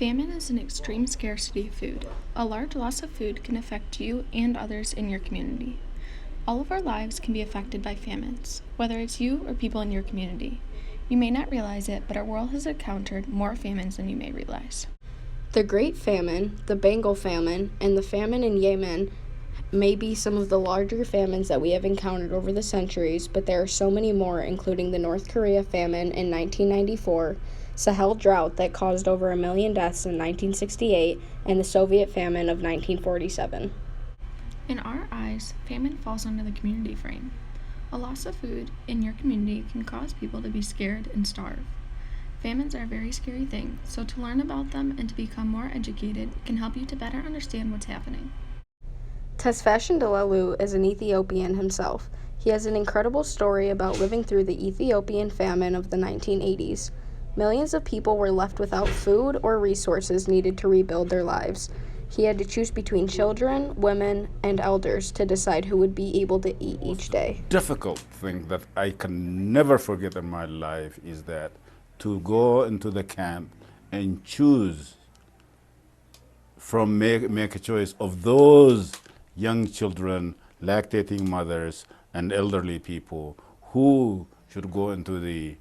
Famine is an extreme scarcity of food. A large loss of food can affect you and others in your community. All of our lives can be affected by famines, whether it's you or people in your community. You may not realize it, but our world has encountered more famines than you may realize. The Great Famine, the Bengal famine, and the famine in Yemen may be some of the larger famines that we have encountered over the centuries, but there are so many more, including the North Korea famine in 1994, Sahel drought that caused over 1 million deaths in 1968, and the Soviet famine of 1947. In our eyes, famine falls under the community frame. A loss of food in your community can cause people to be scared and starve. Famines are a very scary thing, so to learn about them and to become more educated can help you to better understand what's happening. Tesfashion Delelu is an Ethiopian himself. He has an incredible story about living through the Ethiopian famine of the 1980s. Millions of people were left without food or resources needed to rebuild their lives. He had to choose between children, women, and elders to decide who would be able to eat each day. Difficult thing that I can never forget in my life is that to go into the camp and choose make a choice of those young children, lactating mothers, and elderly people who should go into the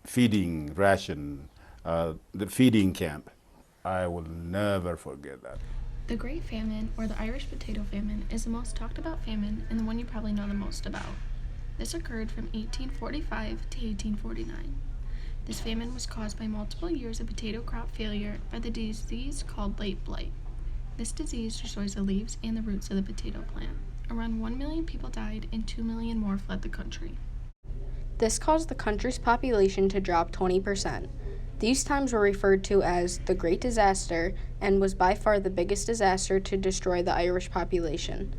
feeding ration, the feeding camp. I will never forget that. The Great Famine, or the Irish Potato Famine, is the most talked about famine and the one you probably know the most about. This occurred from 1845 to 1849. This famine was caused by multiple years of potato crop failure by the disease called late blight. This disease destroys the leaves and the roots of the potato plant. Around 1 million people died and 2 million more fled the country. This caused the country's population to drop 20%. These times were referred to as the Great Disaster and was by far the biggest disaster to destroy the Irish population.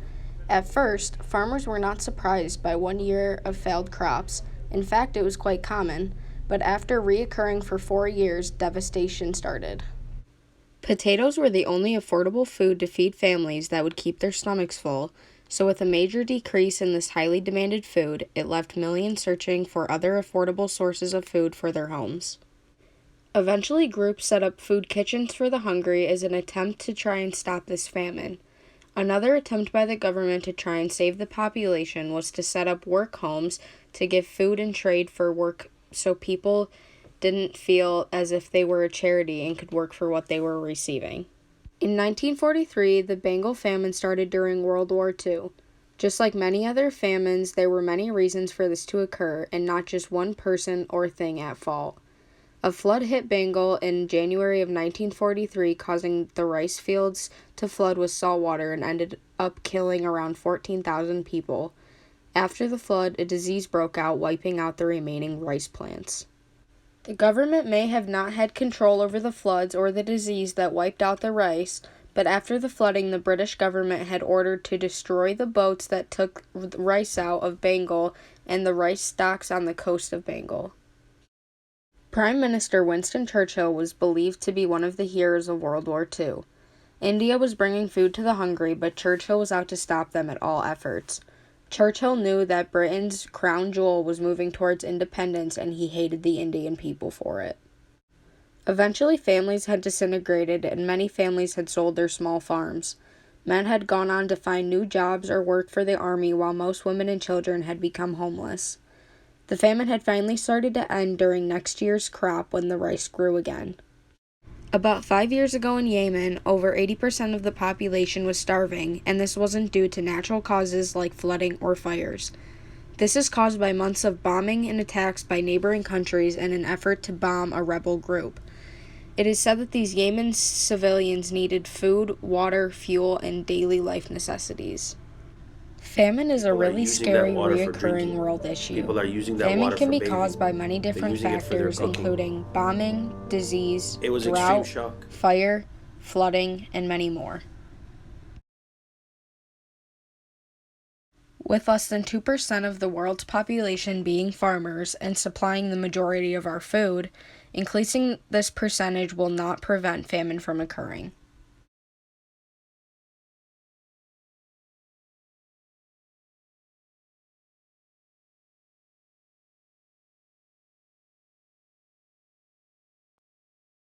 At first, farmers were not surprised by 1 year of failed crops. In fact, it was quite common, but after reoccurring for 4 years, devastation started. Potatoes were the only affordable food to feed families that would keep their stomachs full, so with a major decrease in this highly demanded food, it left millions searching for other affordable sources of food for their homes. Eventually, groups set up food kitchens for the hungry as an attempt to try and stop this famine. Another attempt by the government to try and save the population was to set up work homes to give food and trade for work so people didn't feel as if they were a charity and could work for what they were receiving. In 1943, the Bengal famine started during World War II. Just like many other famines, there were many reasons for this to occur, and not just one person or thing at fault. A flood hit Bengal in January of 1943, causing the rice fields to flood with salt water and ended up killing around 14,000 people. After the flood, a disease broke out, wiping out the remaining rice plants. The government may have not had control over the floods or the disease that wiped out the rice, but after the flooding, the British government had ordered to destroy the boats that took rice out of Bengal and the rice stocks on the coast of Bengal. Prime Minister Winston Churchill was believed to be one of the heroes of World War II. India was bringing food to the hungry, but Churchill was out to stop them at all efforts. Churchill knew that Britain's crown jewel was moving towards independence, and he hated the Indian people for it. Eventually, families had disintegrated, and many families had sold their small farms. Men had gone on to find new jobs or work for the army, while most women and children had become homeless. The famine had finally started to end during next year's crop when the rice grew again. About 5 years ago in Yemen, over 80% of the population was starving, and this wasn't due to natural causes like flooding or fires. This is caused by months of bombing and attacks by neighboring countries in an effort to bomb a rebel group. It is said that these Yemen civilians needed food, water, fuel, and daily life necessities. Famine is a really scary, reoccurring world issue. Famine can be caused by many different factors, including bombing, disease, drought, fire, flooding, and many more. With less than 2% of the world's population being farmers and supplying the majority of our food, increasing this percentage will not prevent famine from occurring.